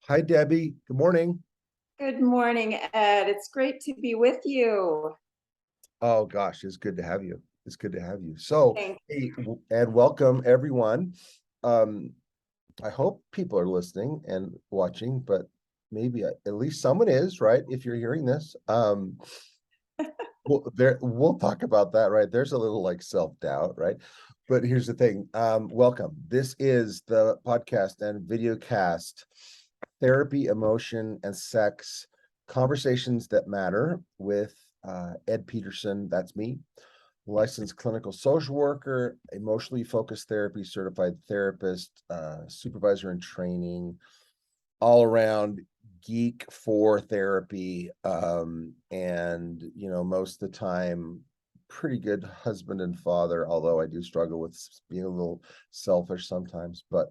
Hi, Debbie. Good morning. Good morning, Ed. It's great to be with you. Oh gosh, it's good to have you. It's good to have you. So, Thank hey, and welcome everyone. Um, I hope people are listening and watching, but maybe at least someone is, right? If you're hearing this, we'll talk about that, right? There's a little like self-doubt, right? But here's the thing. Welcome. This is the podcast and video cast, Therapy, Emotion, and Sex, Conversations That Matter with Ed Peterson. That's me, licensed clinical social worker, emotionally focused therapy, certified therapist, supervisor in training, all around geek for therapy, and most of the time pretty good husband and father, although I do struggle with being a little selfish sometimes. But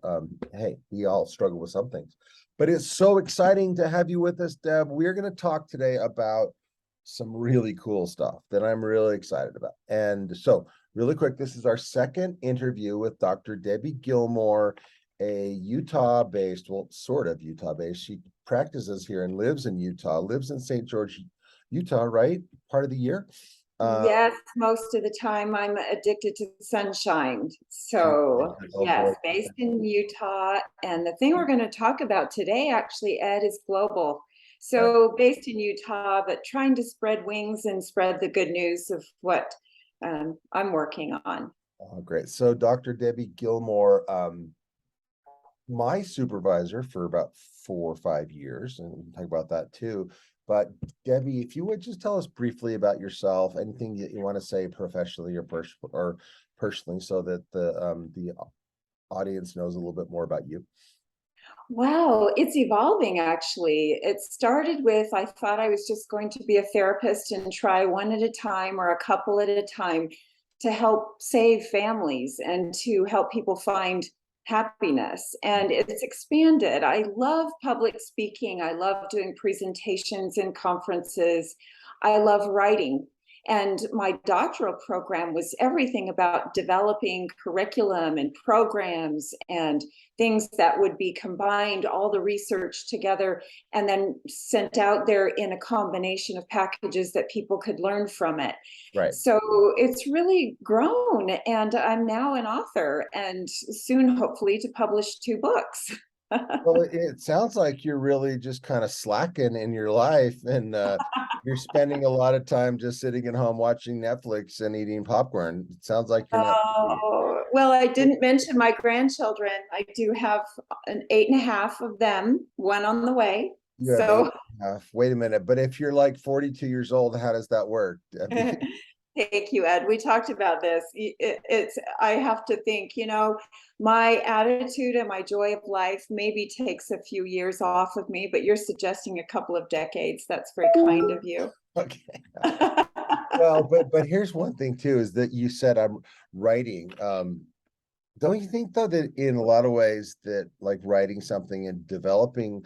hey, we all struggle with some things. But it's so exciting to have you with us, Deb. We're going to talk today about some really cool stuff that I'm really excited about. And so really quick, this is our second interview with Dr. Debi Gilmore, a Utah-based, well, sort of Utah-based. She practices here and lives in Utah, lives in St. George, Utah, right? Part of the year. Uh, Yes, most of the time I'm addicted to sunshine. she, So, oh yes, boy. based in Utah. And the thing we're going to talk about today, actually, Ed, is global. Right. So, based in Utah, but trying to spread wings and spread the good news of what I'm working on. Oh, great. So Dr. Debi Gilmore, my supervisor for about 4 or 5 years, and we can talk about that too. But Debbie, if you would just tell us briefly about yourself, anything that you want to say professionally or personally, so that the audience knows a little bit more about you. Wow, it's evolving actually. It started with I thought I was just going to be a therapist and try one at a time or a couple at a time to help save families and to help people find happiness. And it's expanded. I love public speaking. I love doing presentations and conferences. I love writing. And my doctoral program was everything about developing curriculum and programs and things that would be combined, all the research together, and then sent out there in a combination of packages that people could learn from it. Right. So it's really grown, and I'm now an author and soon, hopefully, to publish 2 books. Well, it sounds like you're really just kind of slacking in your life, and you're spending a lot of time just sitting at home watching Netflix and eating popcorn. It sounds like you're not. Oh, well, I didn't mention my grandchildren. I do have an 8.5 of them, one on the way. You have eight So and a half. Wait a minute, but if you're like 42 years old, how does that work? thank you, Ed. We talked about this. It's, I have to think, my attitude and my joy of life maybe takes a few years off of me, but you're suggesting a couple of decades. That's very kind of you. Okay. Well, but here's one thing too, is that you said I'm writing. Don't you think though that in a lot of ways that like writing something and developing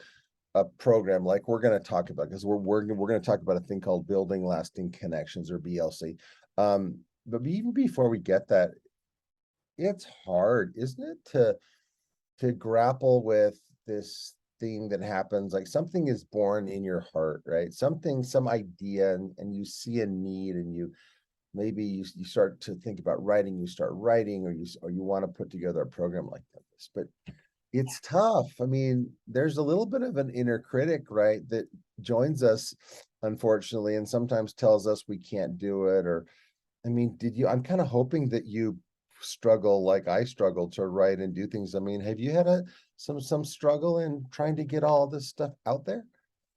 a program like we're going to talk about, because we're going to talk about a thing called building lasting connections, or BLC. But even before we get that, it's hard, isn't it, to grapple with this thing that happens, like something is born in your heart, right? Something, some idea, and you see a need, and maybe you start to think about writing, you start writing, or you want to put together a program like this. But it's tough. I mean, there's a little bit of an inner critic, right, that joins us, unfortunately, and sometimes tells us we can't do it. Or, I mean, I'm kind of hoping that you struggle like I struggle to write and do things. I mean, have you had some struggle in trying to get all this stuff out there?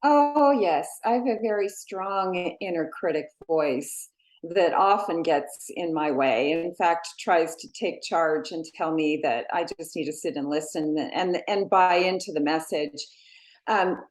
Oh, yes. I have a very strong inner critic voice that often gets in my way. In fact, tries to take charge and tell me that I just need to sit and listen and buy into the message.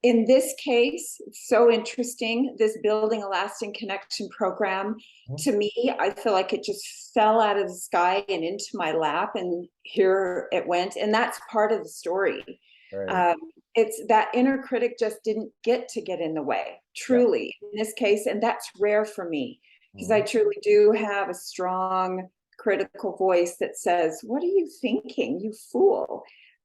In this case, it's so interesting. This Building a Lasting Connection program, Mhm. to me, I feel like it just fell out of the sky and into my lap, and here it went. And that's part of the story. Right. Um, it's that inner critic just didn't get in the way, Yeah. truly, in this case. And that's rare for me because I Mhm. truly do have a strong critical voice that says, "What are you thinking, you fool?"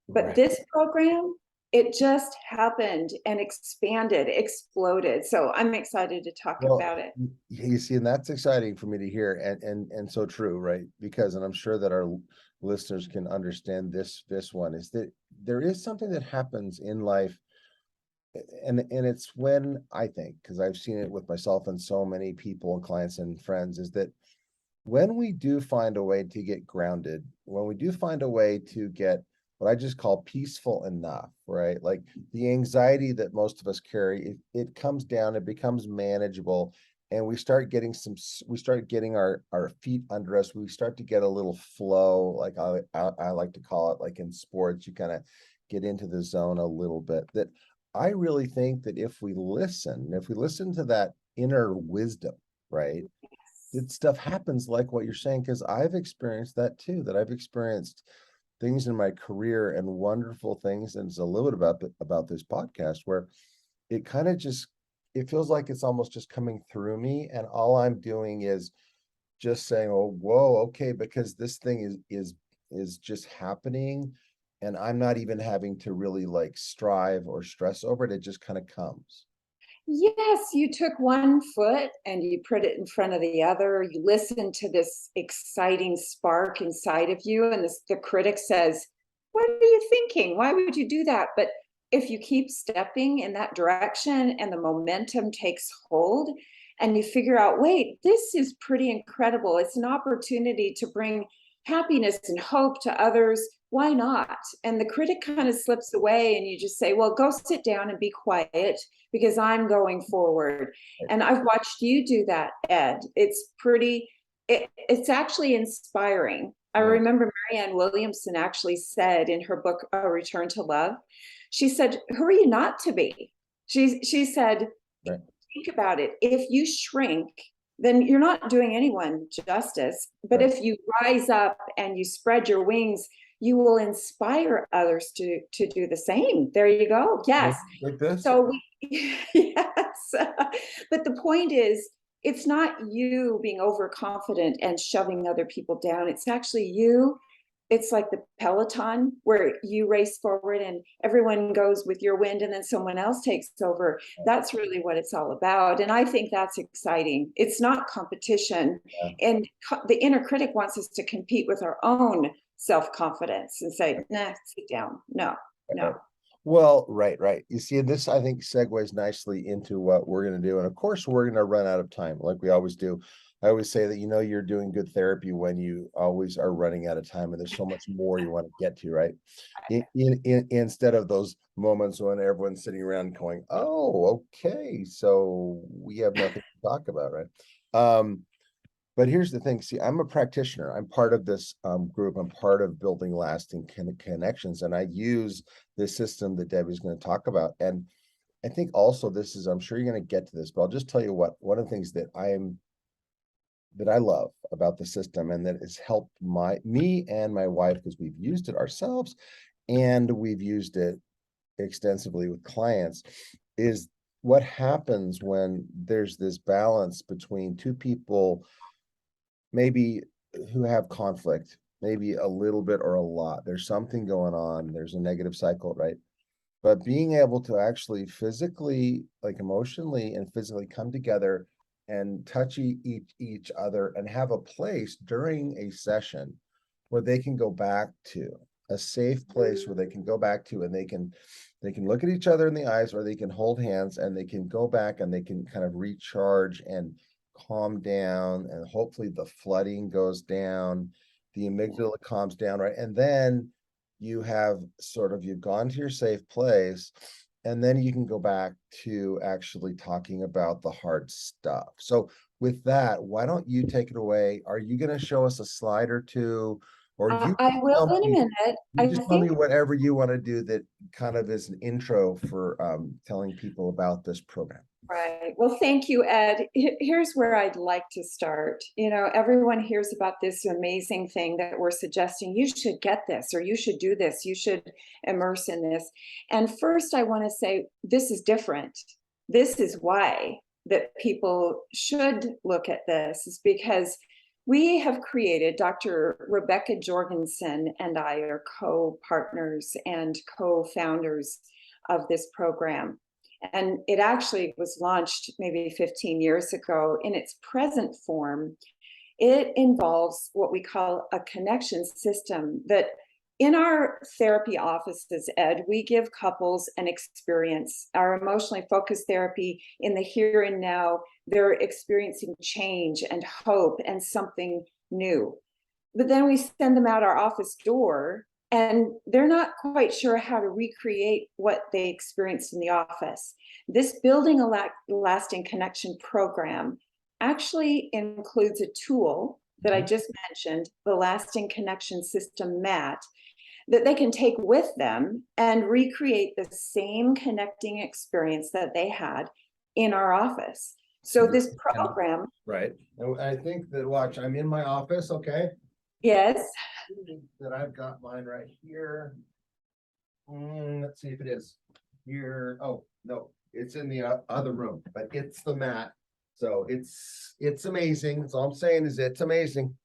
But Right. this program, it just happened and expanded, exploded. So I'm excited to talk Well, about it. you see, and that's exciting for me to hear, and so true, right? Because, and I'm sure that our listeners can understand this one is that there is something that happens in life, and it's when I think, because I've seen it with myself and so many people and clients and friends, is that when we do find a way to get grounded, when we do find a way to get what I just call peaceful enough, right? Like the anxiety that most of us carry, it comes down, it becomes manageable, and we start getting we start getting our feet under us. We start to get a little flow, like I like to call it, like in sports, you kind of get into the zone a little bit. That I really think that if we listen to that inner wisdom, right? That stuff happens like what you're saying, because I've experienced that too, that I've experienced things in my career and wonderful things, and it's a little bit about this podcast where it kind of just it feels like it's almost just coming through me, and all I'm doing is just saying, oh whoa, okay, because this thing is just happening, and I'm not even having to really like strive or stress over it. It just kind of comes. Yes, you took one foot and you put it in front of the other. You listen to this exciting spark inside of you, and the critic says, "What are you thinking? Why would you do that?" But if you keep stepping in that direction and the momentum takes hold, and you figure out, wait, this is pretty incredible. It's an opportunity to bring happiness and hope to others. Why not? And the critic kind of slips away, and you just say, well, go sit down and be quiet because I'm going forward. And I've watched you do that, Ed. It's actually inspiring. I Right. remember Marianne Williamson actually said in her book, A Return to Love, she said, who are you not to be? She said, Right. think about it. If you shrink, then you're not doing anyone justice. But Right. if you rise up and you spread your wings, you will inspire others to do the same. There you go. Yes. Like this. So yes. But the point is, it's not you being overconfident and shoving other people down. It's actually you. It's like the Peloton where you race forward and everyone goes with your wind and then someone else takes over. That's really what it's all about. And I think that's exciting. It's not competition. Yeah. And the inner critic wants us to compete with our own self-confidence and say, nah, sit down. No, no. Well, right. You see, this I think segues nicely into what we're going to do. And of course, we're going to run out of time like we always do. I always say that, you're doing good therapy when you always are running out of time and there's so much more you want to get to, right? Instead of those moments when everyone's sitting around going, oh, okay, so we have nothing to talk about, right? But here's the thing. See, I'm a practitioner. I'm part of this group. I'm part of building lasting connections. And I use this system that Debbie's going to talk about. And I think also this is, I'm sure you're going to get to this, but I'll just tell you what, one of the things that I love about the system and that has helped me and my wife, because we've used it ourselves and we've used it extensively with clients, is what happens when there's this balance between two people maybe who have conflict, maybe a little bit or a lot. There's something going on. There's a negative cycle, right? But being able to actually physically, like emotionally and physically come together and touch each other and have a place during a session where they can go back to a safe place where they can go back to, and they can look at each other in the eyes, or they can hold hands and they can go back and they can kind of recharge and calm down, and hopefully the flooding goes down, the amygdala calms down, right? And then you've gone to your safe place, and then you can go back to actually talking about the hard stuff. So with that, why don't you take it away? Are you going to show us a slide or two, or I will tell in a me, minute. you I just tell me think whatever you want to do that kind of is an intro for telling people about this program. right. Well, thank you, Ed. Here's where I'd like to start. Everyone hears about this amazing thing that we're suggesting. You should get this, or you should do this. You should immerse in this. And first, I want to say this is different. This is why that people should look at this, is because We have created, Dr. Rebecca Jorgensen and I are co-partners and co-founders of this program. And it actually was launched maybe 15 years ago. In its present form, it involves what we call a connection system that in our therapy offices, Ed, we give couples an experience. Our emotionally focused therapy in the here and now, they're experiencing change and hope and something new. But then we send them out our office door and they're not quite sure how to recreate what they experienced in the office. This Building a Lasting Connection program actually includes a tool that I just mentioned, the Lasting Connection System mat, that they can take with them and recreate the same connecting experience that they had in our office. So this program, Right. And I think that, watch, I'm in my office, okay? yes, That I've got mine right here. Let's see if it is here. Oh, no, it's in the other room, but it's the mat. So it's amazing. That's all I'm saying is it's amazing.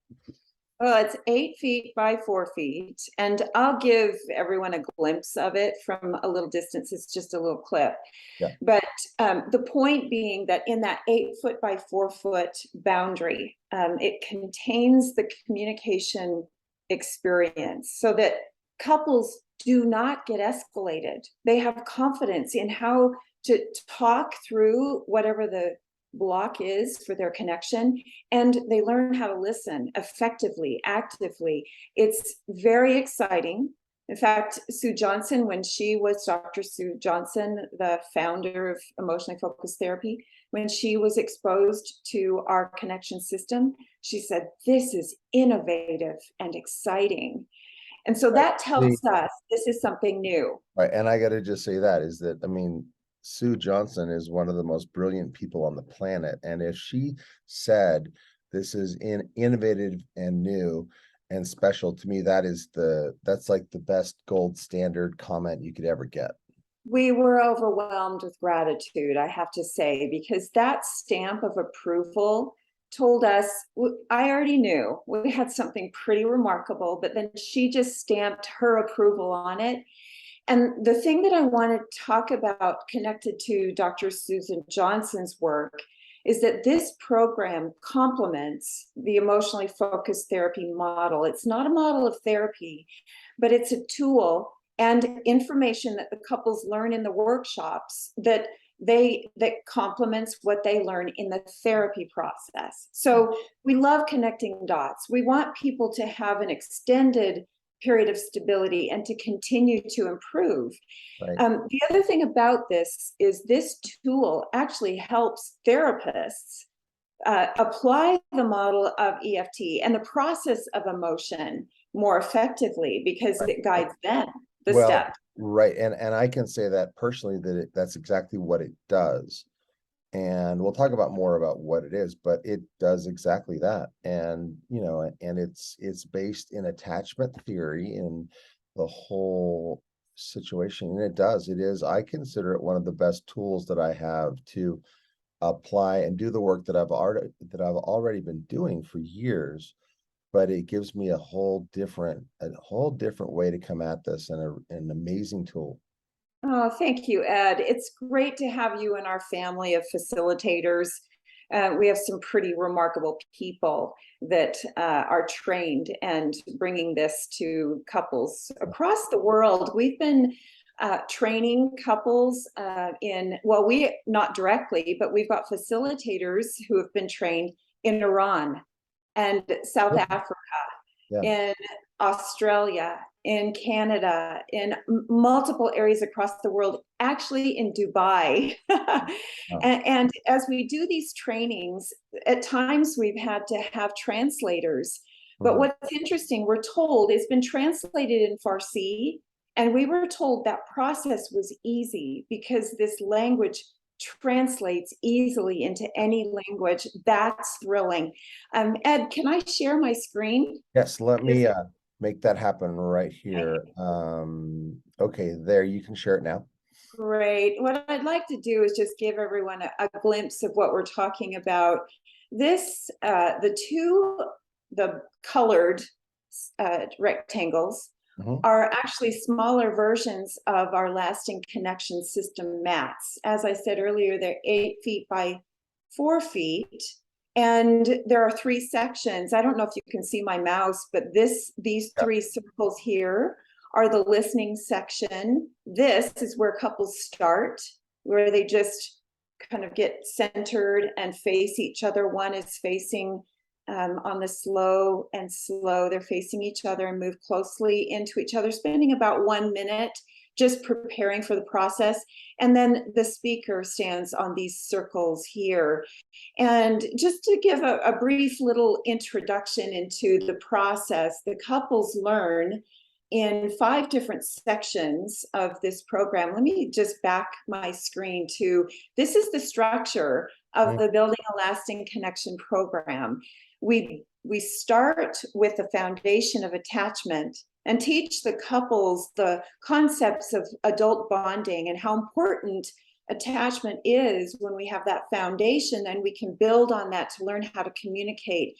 well, it's 8 feet by 4 feet, and I'll give everyone a glimpse of it from a little distance. It's just a little clip. Yeah. But the point being that in that 8 foot by 4 foot boundary, it contains the communication experience so that couples do not get escalated. They have confidence in how to talk through whatever the block is for their connection, and they learn how to listen effectively, actively. It's very exciting. In fact, Sue Johnson, when she was Dr. Sue Johnson, the founder of emotionally focused therapy, when she was exposed to our connection system, she said, "This is innovative and exciting." And so that tells us this is something new. Right. And I got to just say that is that, I mean, Sue Johnson is one of the most brilliant people on the planet. And if she said this is innovative and new and special, to me, that's like the best gold standard comment you could ever get. We were overwhelmed with gratitude, I have to say, because that stamp of approval told us, I already knew we had something pretty remarkable, but then she just stamped her approval on it. And the thing that I want to talk about connected to Dr. Susan Johnson's work is that this program complements the emotionally focused therapy model. It's not a model of therapy, but it's a tool and information that the couples learn in the workshops that complements what they learn in the therapy process. So we love connecting dots. We want people to have an extended period of stability and to continue to improve. Right. The other thing about this is this tool actually helps therapists apply the model of EFT and the process of emotion more effectively because it guides them the step. Right. And I can say that personally, that that's exactly what it does. And we'll talk about more about what it is, but it does exactly that. And, you know, and it's based in attachment theory and the whole situation. And I consider it one of the best tools that I have to apply and do the work that I've already been doing for years. But it gives me a whole different way to come at this, and an amazing tool. Oh, thank you, Ed. It's great to have you in our family of facilitators. We have some pretty remarkable people that are trained and bringing this to couples across the world. We've been training couples we not directly, but we've got facilitators who have been trained in Iran and South Africa, in Australia, in Canada, in multiple areas across the world, actually in Dubai. And as we do these trainings, at times we've had to have translators. But what's interesting, we're told it's been translated in Farsi, and we were told that process was easy because this language translates easily into any language. That's thrilling. Ed, can I share my screen? Yes, let me make that happen right here. Okay, there, you can share it now. Great. What I'd like to do is just give everyone a glimpse of what we're talking about. The two the colored rectangles are actually smaller versions of our lasting connection system mats. As I said earlier, they're 8 feet by 4 feet. And there are 3 sections. I don't know if you can see my mouse, but these 3 circles here are the listening section. This is where couples start, where they just kind of get centered and face each other. One is facing on the slow and slow. They're facing each other and move closely into each other, spending about 1 minute just preparing for the process. And then the speaker stands on these circles here. And just to give a brief little introduction into the process, the couples learn in 5 different sections of this program. Let me just back my screen to, this is the structure of the Building a Lasting Connection program. We start with the foundation of attachment and teach the couples the concepts of adult bonding and how important attachment is. When we have that foundation, then we can build on that to learn how to communicate,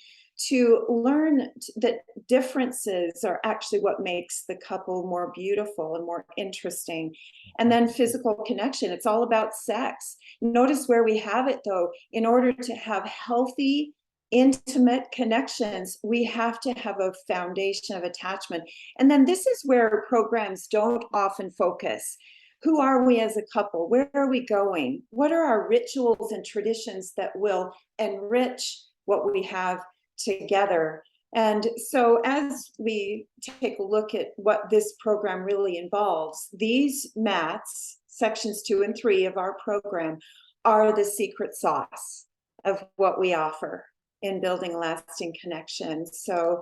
to learn that differences are actually what makes the couple more beautiful and more interesting. And then physical connection, it's all about sex. Notice where we have it though. In order to have healthy, intimate connections, we have to have a foundation of attachment. And then this is where programs don't often focus. Who are we as a couple? Where are we going? What are our rituals and traditions that will enrich what we have together? And so as we take a look at what this program really involves, these mats, sections 2 and 3 of our program, are the secret sauce of what we offer in building a lasting connection. So,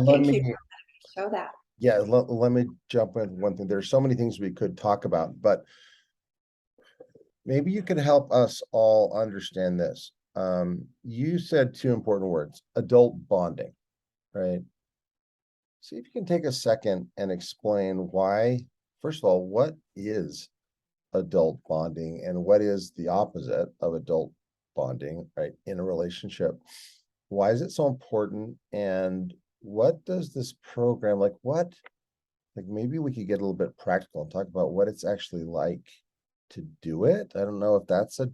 thank you for show that. Yeah, let me jump in one thing. There's so many things we could talk about, but maybe you could help us all understand this. You said 2 important words, adult bonding, right? See if you can take a second and explain why, first of all, what is adult bonding and what is the opposite of adult bonding, right, in a relationship? Why is it so important? And what does this program, like maybe we could get a little bit practical and talk about what it's actually like to do it. I don't know if that's a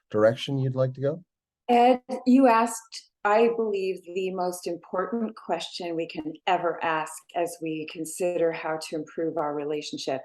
direction you'd like to go. Ed, you asked, I believe, the most important question we can ever ask as we consider how to improve our relationship.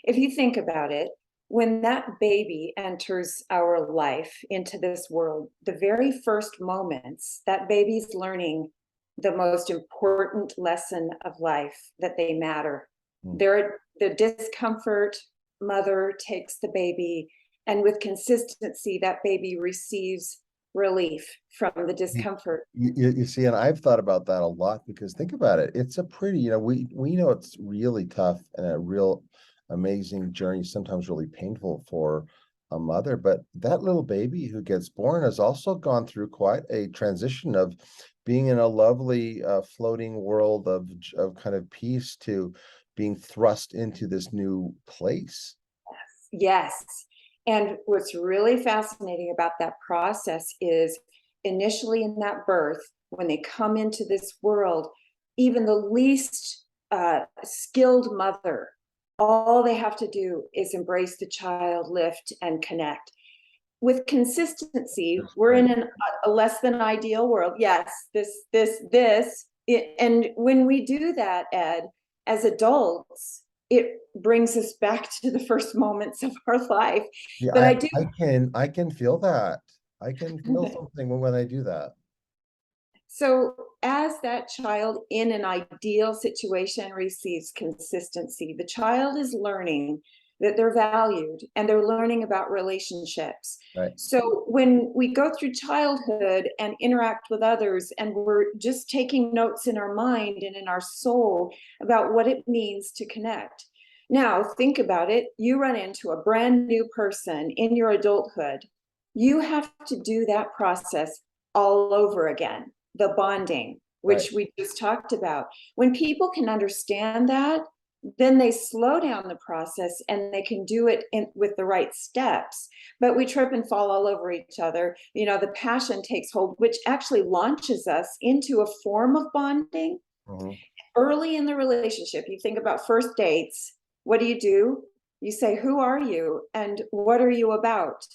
If you think about it, when that baby enters our life into this world, the very first moments, that baby's learning the most important lesson of life, that they matter. The discomfort, mother takes the baby, and with consistency, that baby receives relief from the discomfort. You see, and I've thought about that a lot, because think about it. It's a pretty, we know it's really tough and a real amazing journey, sometimes really painful for a mother, but that little baby who gets born has also gone through quite a transition of being in a lovely floating world of kind of peace to being thrust into this new place. Yes. And what's really fascinating about that process is initially in that birth, when they come into this world, even the least skilled mother, all they have to do is embrace the child, lift, and connect. With consistency, we're in a less than ideal world. Yes, and when we do that, Ed, as adults, it brings us back to the first moments of our life. Yeah, but I can feel that. I can feel something when I do that. So as that child in an ideal situation receives consistency, the child is learning that they're valued and they're learning about relationships. Right. So when we go through childhood and interact with others, and we're just taking notes in our mind and in our soul about what it means to connect. Now, think about it. You run into a brand new person in your adulthood. You have to do that process all over again. The bonding, which we just talked about. When people can understand that, then they slow down the process and they can do it with the right steps. But we trip and fall all over each other. The passion takes hold, which actually launches us into a form of bonding. Mhm. Early in the relationship, you think about first dates. What do? You say, who are you and what are you about?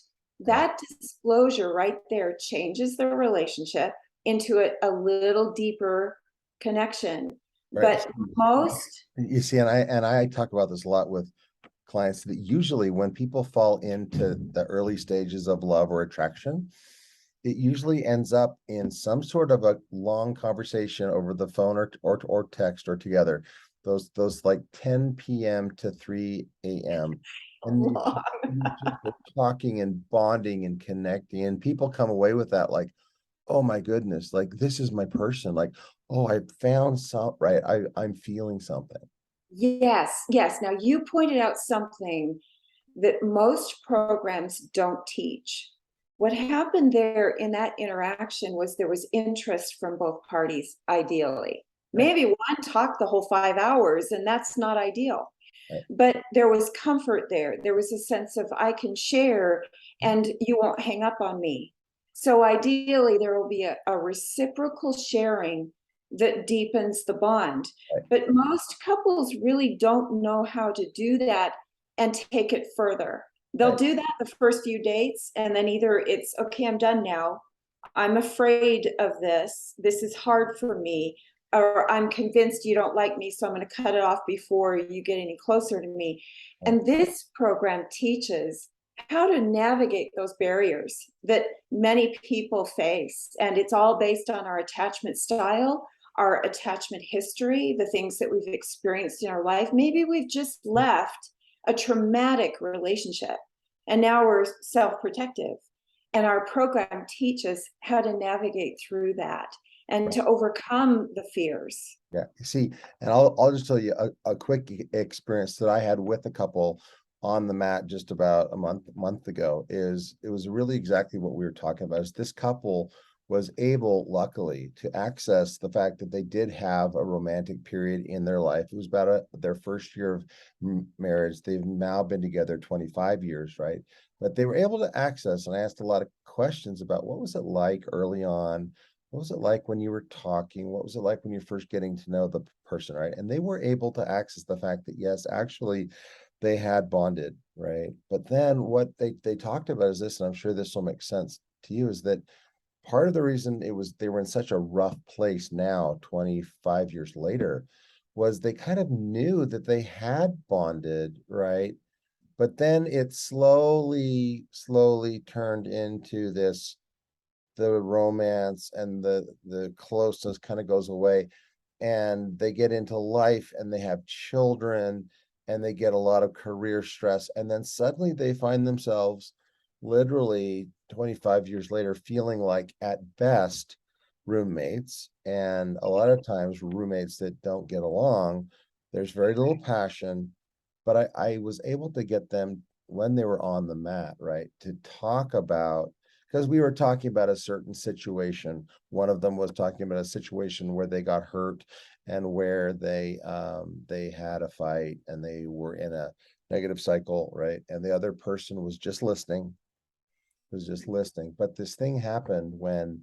That disclosure right there changes the relationship into a little deeper connection. Right. But most You see, and I talk about this a lot with clients, that usually when people fall into the early stages of love or attraction, it usually ends up in some sort of a long conversation over the phone or text or together. Those like 10 p.m. to 3 a.m. And you just are talking and bonding and connecting, and people come away with that like, oh my goodness, like this is my person. Like, oh, I found some right. I'm feeling something. Yes, yes. Now you pointed out something that most programs don't teach. What happened there in that interaction was there was interest from both parties, ideally. Right. Maybe one talked the whole 5 hours, and that's not ideal. Right. But there was comfort there. There was a sense of I can share and you won't hang up on me. So ideally, there will be a reciprocal sharing that deepens the bond. Right. But most couples really don't know how to do that and take it further. They'll Right. do that the first few dates, and then either it's okay, I'm done now. I'm afraid of this. This is hard for me. Or I'm convinced you don't like me, so I'm going to cut it off before you get any closer to me. Right. And this program teaches how to navigate those barriers that many people face. And it's all based on our attachment style, our attachment history, the things that we've experienced in our life. Maybe we've just left a traumatic relationship and now we're self-protective. And our program teaches how to navigate through that and to overcome the fears. Yeah. You see, and I'll just tell you a quick experience that I had with a couple on the mat just about a month ago. Is it was really exactly what we were talking about. Is this couple was able, luckily, to access the fact that they did have a romantic period in their life. It was about their first year of marriage. They've now been together 25 years, right? But they were able to access, and I asked a lot of questions about what was it like early on. What was it like when you were talking? What was it like when you're first getting to know the person, right? And they were able to access the fact that yes, actually, they had bonded, right? But then what they talked about is this, and I'm sure this will make sense to you, is that part of the reason they were in such a rough place now, 25 years later, was they kind of knew that they had bonded, right? But then it slowly turned into this, the romance and the closeness kind of goes away, and they get into life and they have children and they get a lot of career stress, and then suddenly they find themselves literally 25 years later feeling like at best roommates, and a lot of times roommates that don't get along. There's very little passion, but I was able to get them when they were on the mat, right, to talk about, because we were talking about a certain situation. One of them was talking about a situation where they got hurt and where they had a fight and they were in a negative cycle, right? And the other person was just listening. But this thing happened when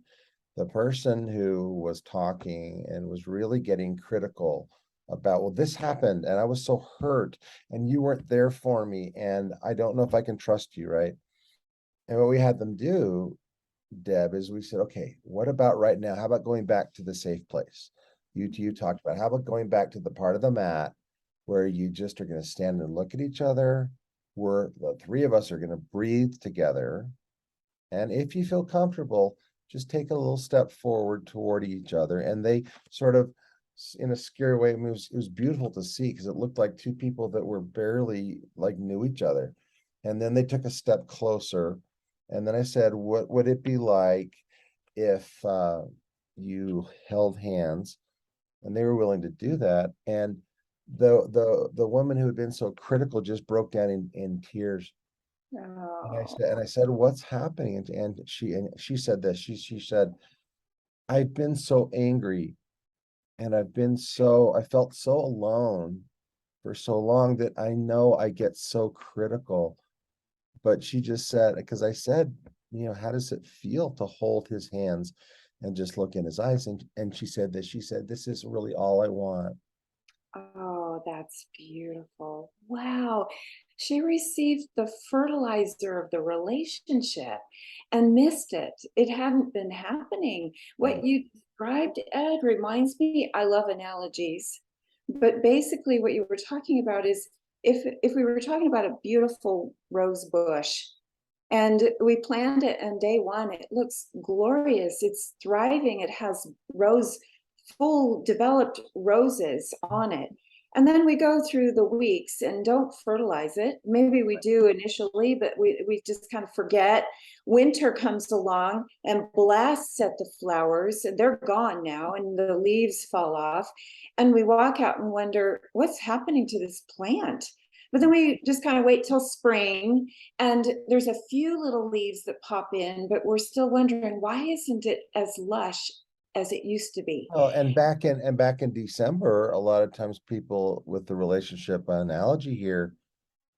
the person who was talking and was really getting critical about, well, this happened and I was so hurt and you weren't there for me and I don't know if I can trust you, right? And what we had them do, Deb, is we said, okay, what about right now? How about going back to the safe place? You talked about, how about going back to the part of the mat where you just are going to stand and look at each other, where the three of us are going to breathe together. And if you feel comfortable, just take a little step forward toward each other. And they sort of, in a scary way, it was beautiful to see, because it looked like two people that were barely like knew each other. And then they took a step closer. And then I said, what would it be like if you held hands? And they were willing to do that. And the woman who had been so critical just broke down in tears. Oh, And I said, what's happening? And she said this. She said, I've been so angry and I felt so alone for so long that I know I get so critical. But she just said, because I said, how does it feel to hold his hands and just look in his eyes? And she said, this is really all I want. Oh, that's beautiful. Wow. She received the fertilizer of the relationship and missed it. It hadn't been happening. Mm. What you described, Ed, reminds me, I love analogies, but basically what you were talking about is if we were talking about a beautiful rose bush and we planned it on day one, it looks glorious. It's thriving. It has full developed roses on it. And then we go through the weeks and don't fertilize it. Maybe we do initially, but we just kind of forget. Winter comes along and blasts at the flowers, and they're gone now, and the leaves fall off. And we walk out and wonder, what's happening to this plant? But then we just kind of wait till spring, and there's a few little leaves that pop in, but we're still wondering, why isn't it as lush as it used to be? Well, and back in December, a lot of times people with the relationship analogy here,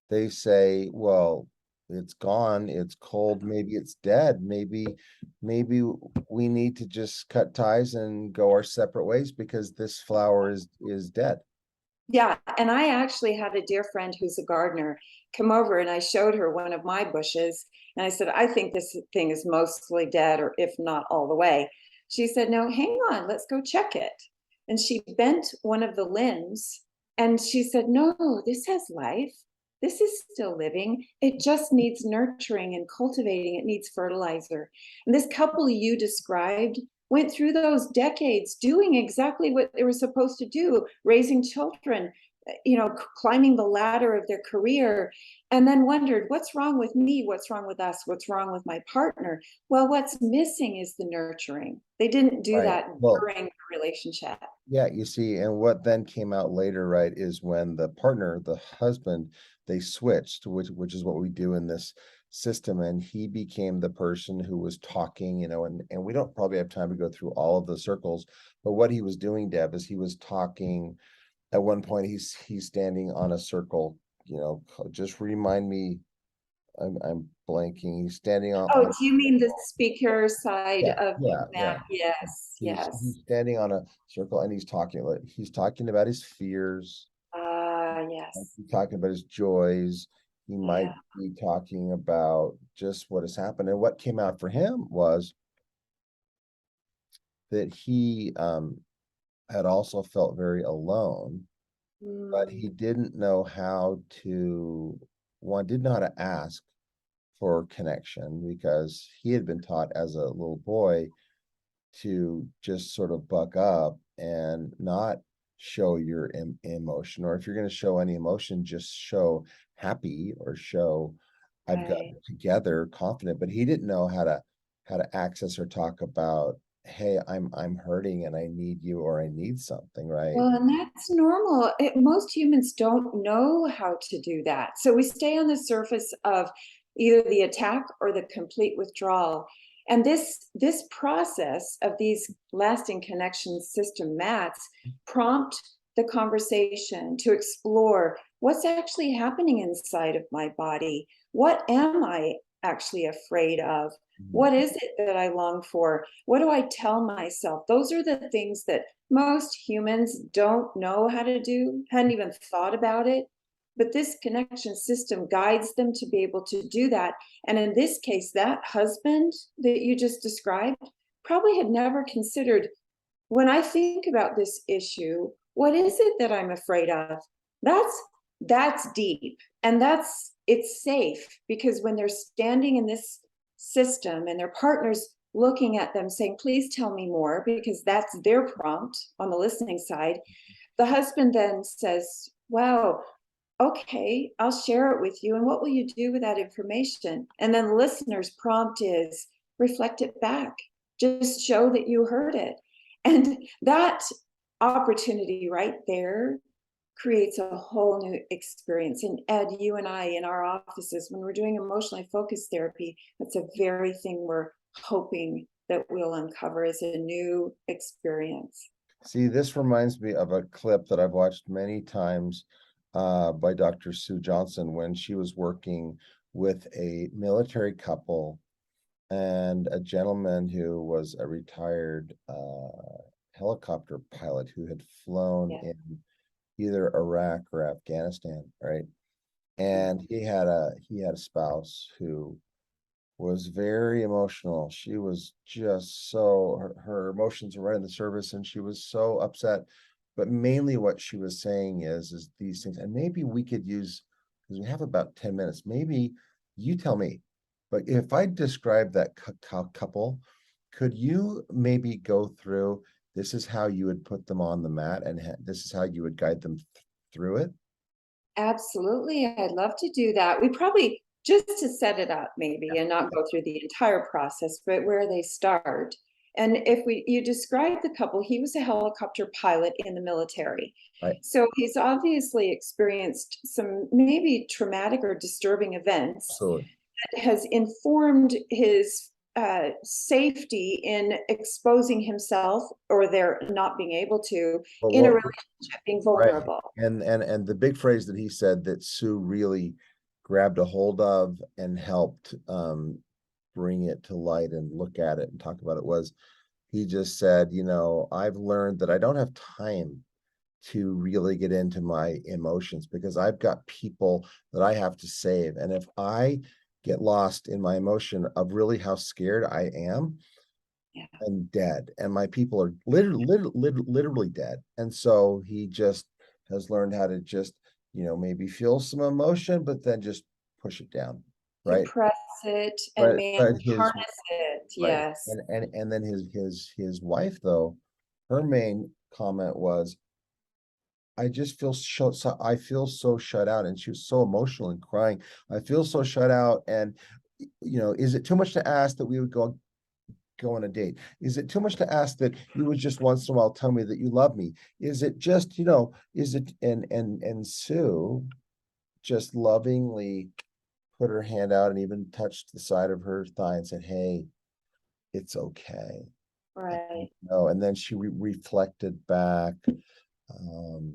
they say, well, it's gone, it's cold, maybe it's dead, maybe we need to just cut ties and go our separate ways because this flower is dead. Yeah, and I actually had a dear friend who's a gardener come over, and I showed her one of my bushes, and I said, I think this thing is mostly dead, or if not all the way. She said, no, hang on, let's go check it. And she bent one of the limbs, and she said, no, this has life. This is still living. It just needs nurturing and cultivating. It needs fertilizer. And this couple you described went through those decades doing exactly what they were supposed to do, raising children, climbing the ladder of their career, and then wondered, what's wrong with me? What's wrong with us? What's wrong with my partner? Well, what's missing is the nurturing. They didn't do Right. that Well, during the relationship. yeah, you see, and what then came out later, right, is when the partner, the husband, they switched, which is what we do in this system, and he became the person who was talking, and we don't probably have time to go through all of the circles, but what he was doing, Deb, is he was talking. At one point, he's standing on a circle, just remind me, I'm blanking. He's standing Oh, on do you mean the speaker side yeah, of the yeah, yeah. map? Yes, He's yes. standing on a circle and he's talking about his fears. Ah, Might yes. be talking about his joys. He might Yeah. be talking about just what has happened. And what came out for him was that he had also felt very alone, but Mm, he didn't know how to, one, didn't know how to ask for connection because he had been taught as a little boy to just sort of buck up and not show your emotion, or if you're going to show any emotion, just show happy or show I've got right. it together, confident. But he didn't know how to access or talk about, hey, I'm hurting and I need you or I need something, right? Well, and that's normal. Most humans don't know how to do that. So we stay on the surface of either the attack or the complete withdrawal. And this process of these lasting connection system mats prompt the conversation to explore what's actually happening inside of my body. What am I actually afraid of? Mhm. What is it that I long for? What do I tell myself? Those are the things that most humans don't know how to do, hadn't even thought about it. But this connection system guides them to be able to do that. And in this case, that husband that you just described probably had never considered, when I think about this issue, what is it that I'm afraid of? That's that's deep, and it's safe, because when they're standing in this system and their partner's looking at them saying, please tell me more, because that's their prompt on the listening side, the husband then says, wow, okay, I'll share it with you, and what will you do with that information? And then the listener's prompt is, reflect it back, just show that you heard it. And that opportunity right there creates a whole new experience. And Ed, you and I in our offices, when we're doing emotionally focused therapy, that's a very thing we're hoping that we'll uncover as a new experience. See, this reminds me of a clip that I've watched many times by Dr. Sue Johnson when she was working with a military couple and a gentleman who was a retired helicopter pilot who had flown Yeah. in either Iraq or Afghanistan, right? And he had a spouse who was very emotional. She was just so her emotions were right in the service, and she was so upset. But mainly what she was saying is these things, and maybe we could use, because we have about 10 minutes, maybe you tell me. But if I describe that couple, could you maybe go through, this is how you would put them on the mat, and this is how you would guide them through it? Absolutely. I'd love to do that. We probably, just to set it up maybe and not go through the entire process, but where they start. And if you describe the couple, he was a helicopter pilot in the military. Right. So he's obviously experienced some maybe traumatic or disturbing events Absolutely. that has informed his safety in exposing himself, or they're not being able to, But in a what relationship, being Right. vulnerable. And the big phrase that he said that Sue really grabbed a hold of and helped bring it to light and look at it and talk about it was, he just said, I've learned that I don't have time to really get into my emotions because I've got people that I have to save. And if I get lost in my emotion of really how scared I am, Yeah. and dead, and my people are literally dead. And so he just has learned how to just, maybe feel some emotion, but then just push it down, right? Suppress it and But his harness it, right, yes. and then his wife though, her main comment was, I just feel I feel so shut out, and she was so emotional and crying. I feel so shut out, and is it too much to ask that we would go on a date? Is it too much to ask that you would just once in a while tell me that you love me? Is it just, is it, and Sue just lovingly put her hand out and even touched the side of her thigh and said, hey, it's okay. Right. And then she reflected back. Um,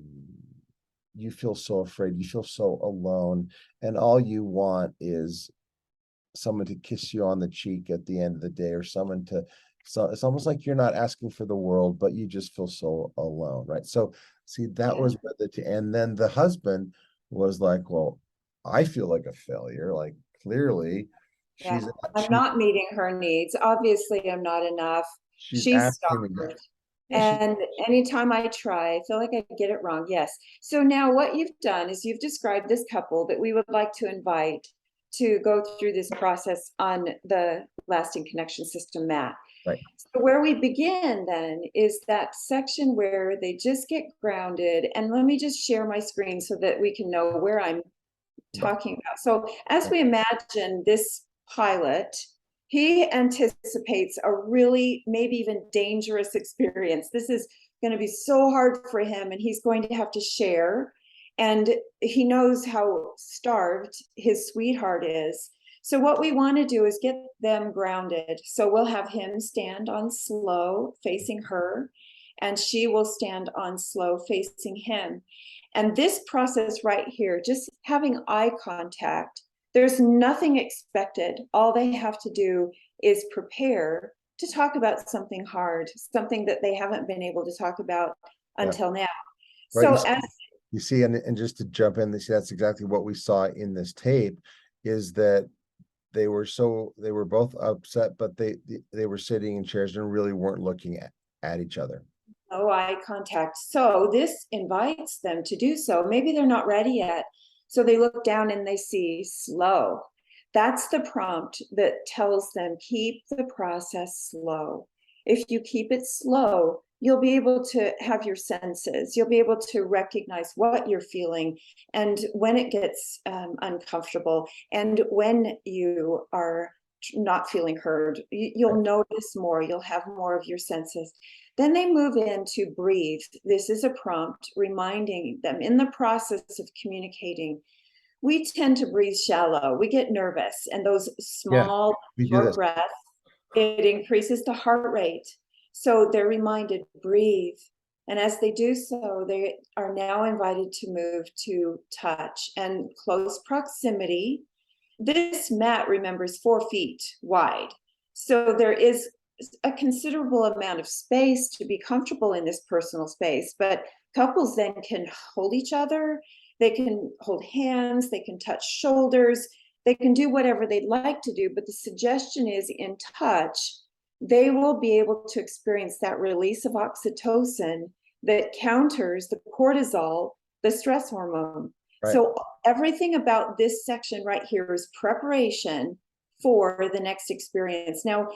you feel so afraid, you feel so alone, and all you want is someone to kiss you on the cheek at the end of the day, or someone to, so it's almost like you're not asking for the world, but you just feel so alone, right? So see, that Yeah. was where and then the husband was like, well, I feel like a failure, like clearly Yeah. she's I'm not meeting her needs. Obviously, I'm not enough. she's She's asking me, starved. yeah, And anytime I try, I feel like I get it wrong. Yes. So now what you've done is you've described this couple that we would like to invite to go through this process on the lasting connection system mat. right, So where we begin then is that section where they just get grounded. And let me just share my screen so that we can know where I'm talking about. So as we imagine this pilot, he anticipates a really maybe even dangerous experience. This is going to be so hard for him, and he's going to have to share. And he knows how starved his sweetheart is. So what we want to do is get them grounded. So we'll have him stand on slow facing her, and she will stand on slow facing him. And this process right here, just having eye contact, there's nothing expected. All they have to do is prepare to talk about something hard, something that they haven't been able to talk about yeah, until now. right. So as You see, and just to jump in, that's exactly what we saw in this tape, is that they were both upset, but they were sitting in chairs and really weren't looking at each other. no eye contact. So this invites them to do so. Maybe they're not ready yet. So they look down and they see slow. That's the prompt that tells them keep the process slow. If you keep it slow, you'll be able to have your senses. You'll be able to recognize what you're feeling and when it gets uncomfortable and when you are not feeling heard. You'll notice more. You'll have more of your senses. Then they move into breathe. This is a prompt reminding them in the process of communicating. We tend to breathe shallow. We get nervous, and those Yeah, small, we do short this. breaths, it increases the heart rate. So they're reminded, breathe, And as they do so, they are now invited to move to touch and close proximity. This mat, remember, is 4 feet wide. So there is a considerable amount of space to be comfortable in this personal space, but couples then can hold each other, they can hold hands, they can touch shoulders, they can do whatever they'd like to do, but the suggestion is in touch, they will be able to experience that release of oxytocin that counters the cortisol, the stress hormone. Right. So everything about this section right here is preparation for the next experience. Now,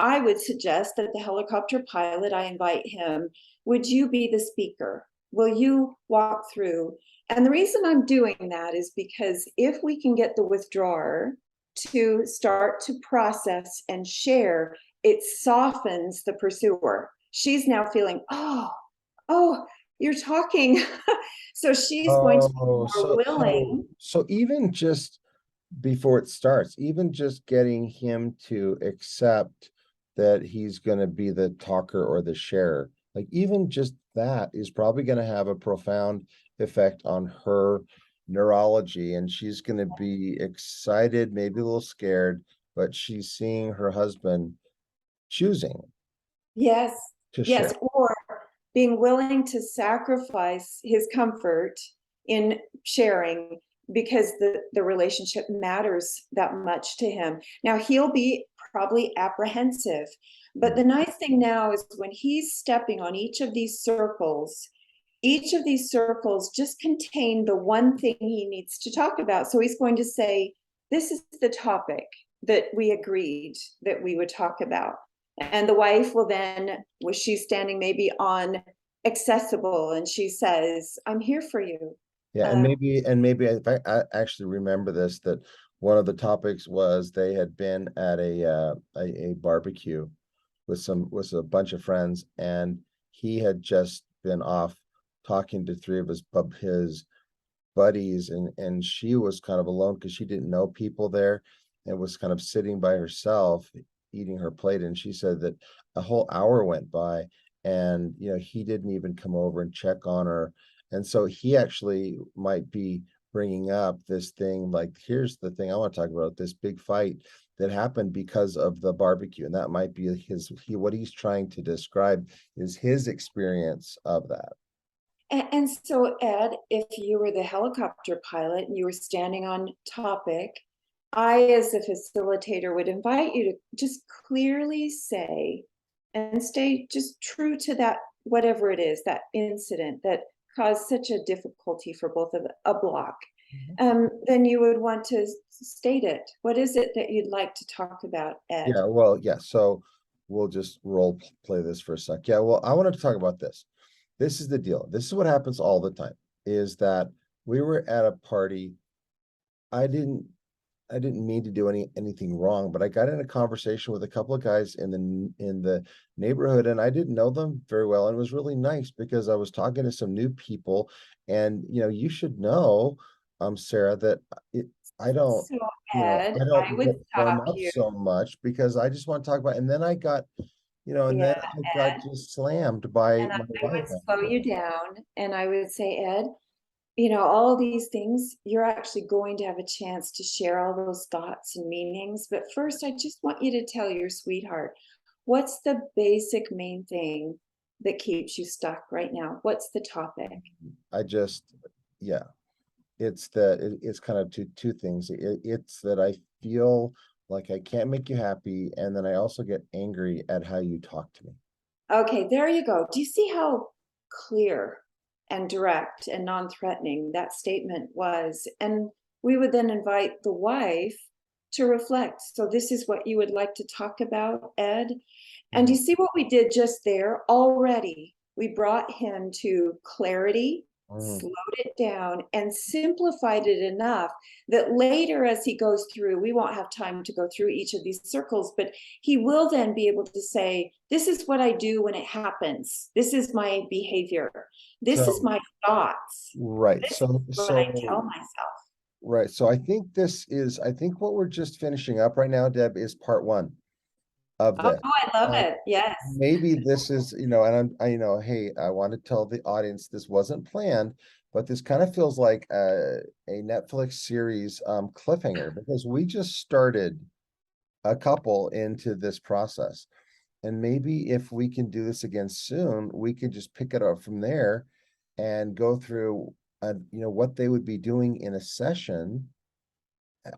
I would suggest that the helicopter pilot, I invite him, would you be the speaker? Will you walk through? And the reason I'm doing that is because if we can get the withdrawer to start to process and share, it softens the pursuer. She's now feeling, oh, you're talking. So she's going to be more willing. So even just before it starts, even just getting him to accept that he's going to be the talker or the sharer, like even just that is probably going to have a profound effect on her neurology, and she's going to be excited, maybe a little scared, but she's seeing her husband choosing Yes, to yes, share. or being willing to sacrifice his comfort in sharing because the relationship matters that much to him. Now, he'll be probably apprehensive, but the nice thing now is when he's stepping on each of these circles just contain the one thing he needs to talk about. So he's going to say, this is the topic that we agreed that we would talk about. And the wife will then, she's standing maybe on accessible, and she says, I'm here for you. Yeah, and maybe if I actually remember this, that one of the topics was they had been at a barbecue with a bunch of friends, and he had just been off talking to three of his buddies, and she was kind of alone because she didn't know people there and was kind of sitting by herself eating her plate. And she said that a whole hour went by, and he didn't even come over and check on her. And so he actually might be bringing up this thing, like, here's the thing I want to talk about, this big fight that happened because of the barbecue. And that might be what he's trying to describe is his experience of that. And so, Ed, if you were the helicopter pilot and you were standing on topic, I, as a facilitator, would invite you to just clearly say and stay just true to that, whatever it is, that incident that caused such a difficulty for both of a block. Then you would want to state it. What is it that you'd like to talk about, Ed? Yeah, well, yeah. So we'll just role play this for a sec. Yeah, well, I wanted to talk about this. This is the deal. This is what happens all the time, is that we were at a party. I didn't mean to do anything wrong, but I got in a conversation with a couple of guys in the neighborhood, and I didn't know them very well. And it was really nice because I was talking to some new people, and you should know, Sarah, that I don't, So, I Ed, don't I would warm stop up you. so much because I just want to talk about it. And then I got, and then Yeah, I got Ed. just slammed by And my I wife would slow after. you down and I would say, Ed, all these things, you're actually going to have a chance to share all those thoughts and meanings. But first, I just want you to tell your sweetheart, what's the basic main thing that keeps you stuck right now? What's the topic? Yeah, it's kind of two things. It's that I feel like I can't make you happy, and then I also get angry at how you talk to me. Okay, there you go. Do you see how clear and direct and non-threatening that statement was? And we would then invite the wife to reflect. So this is what you would like to talk about, Ed? And you see what we did just there already? We brought him to clarity, slowed it down, and simplified it enough that later, as he goes through, we won't have time to go through each of these circles, but he will then be able to say, this is what I do when it happens. This is my behavior. This is my thoughts. Right. This is what I tell myself. Right. So I think what we're just finishing up right now, Deb, is part one. of Oh, this. I love And it. Yes. maybe this is, and hey, I want to tell the audience this wasn't planned, but this kind of feels like a Netflix series cliffhanger, because we just started a couple into this process. And maybe if we can do this again soon, we could just pick it up from there and go through, what they would be doing in a session.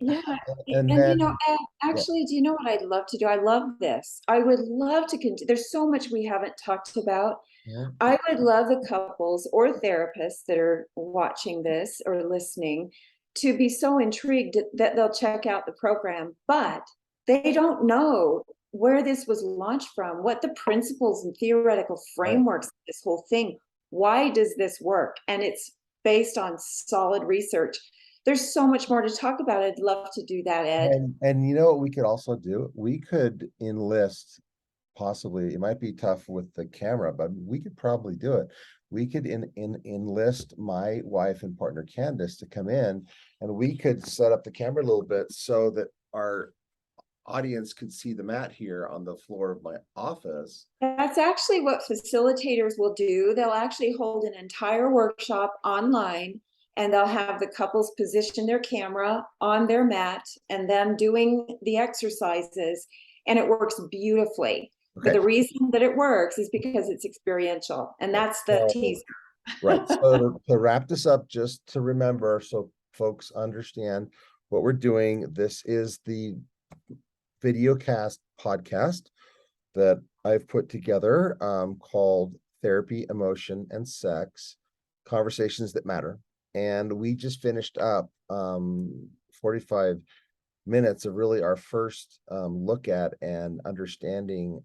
Yeah. And And then, Ed, yeah, actually, do you know what I'd love to do? I love this. I would love to continue. There's so much we haven't talked about. yeah, I would love the couples or therapists that are watching this or listening to be so intrigued that they'll check out the program, but they don't know where this was launched from, what the principles and theoretical right. frameworks of this whole thing. Why does this work? And it's based on solid research. There's so much more to talk about. I'd love to do that, Ed. And you know what we could also do? We could enlist, possibly, it might be tough with the camera, but we could probably do it. We could enlist my wife and partner Candace to come in, and we could set up the camera a little bit so that our audience could see the mat here on the floor of my office. That's actually what facilitators will do. They'll actually hold an entire workshop online, and they'll have the couples position their camera on their mat and them doing the exercises, and it works beautifully. But Okay. the reason that it works is because it's experiential, and that's the So, teaser. right. So to wrap this up, just to remember, so folks understand what we're doing, this is the video cast podcast that I've put together, called Therapy, Emotion, and Sex, Conversations That Matter. And we just finished up 45 minutes of really our first look at and understanding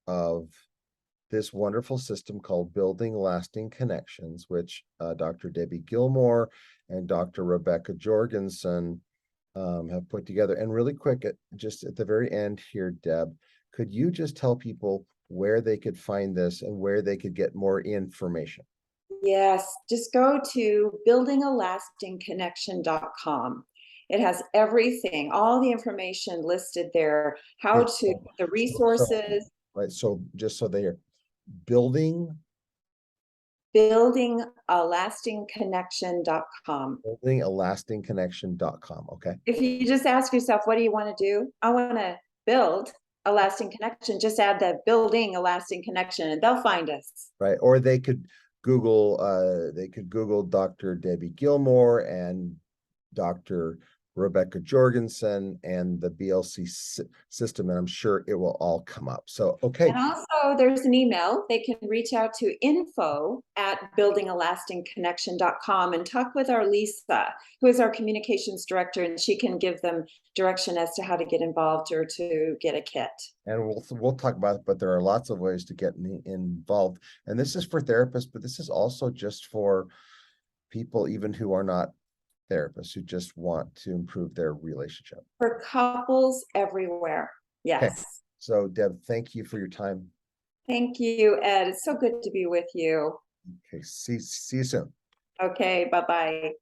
of this wonderful system called Building Lasting Connections, which Dr. Debi Gilmore and Dr. Rebecca Jorgensen have put together. And really quick, just at the very end here, Deb, could you just tell people where they could find this and where they could get more information? Yes, just go to buildingalastingconnection.com. It has everything, all the information listed there, how Okay, to, the so resources, right, so just so they are building buildingalastingconnection.com. buildingalastingconnection.com. Okay. If you just ask yourself, what do you want to do? I want to build a lasting connection. Just add the building a lasting connection and they'll find us. Right. Or they could Google Dr. Debi Gilmore and Dr. Rebecca Jorgensen and the BLC system, and I'm sure it will all come up. So, okay. And also there's an email. They can reach out to info@buildingalastingconnection.com and talk with our Lisa, who is our communications director, and she can give them direction as to how to get involved or to get a kit. And we'll talk about it, but there are lots of ways to get involved. And this is for therapists, but this is also just for people even who are not therapists, who just want to improve their relationship. For couples everywhere. Okay. Yes. So Deb, thank you for your time. Thank you, Ed. It's so good to be with you. Okay, see you soon. Okay, bye-bye.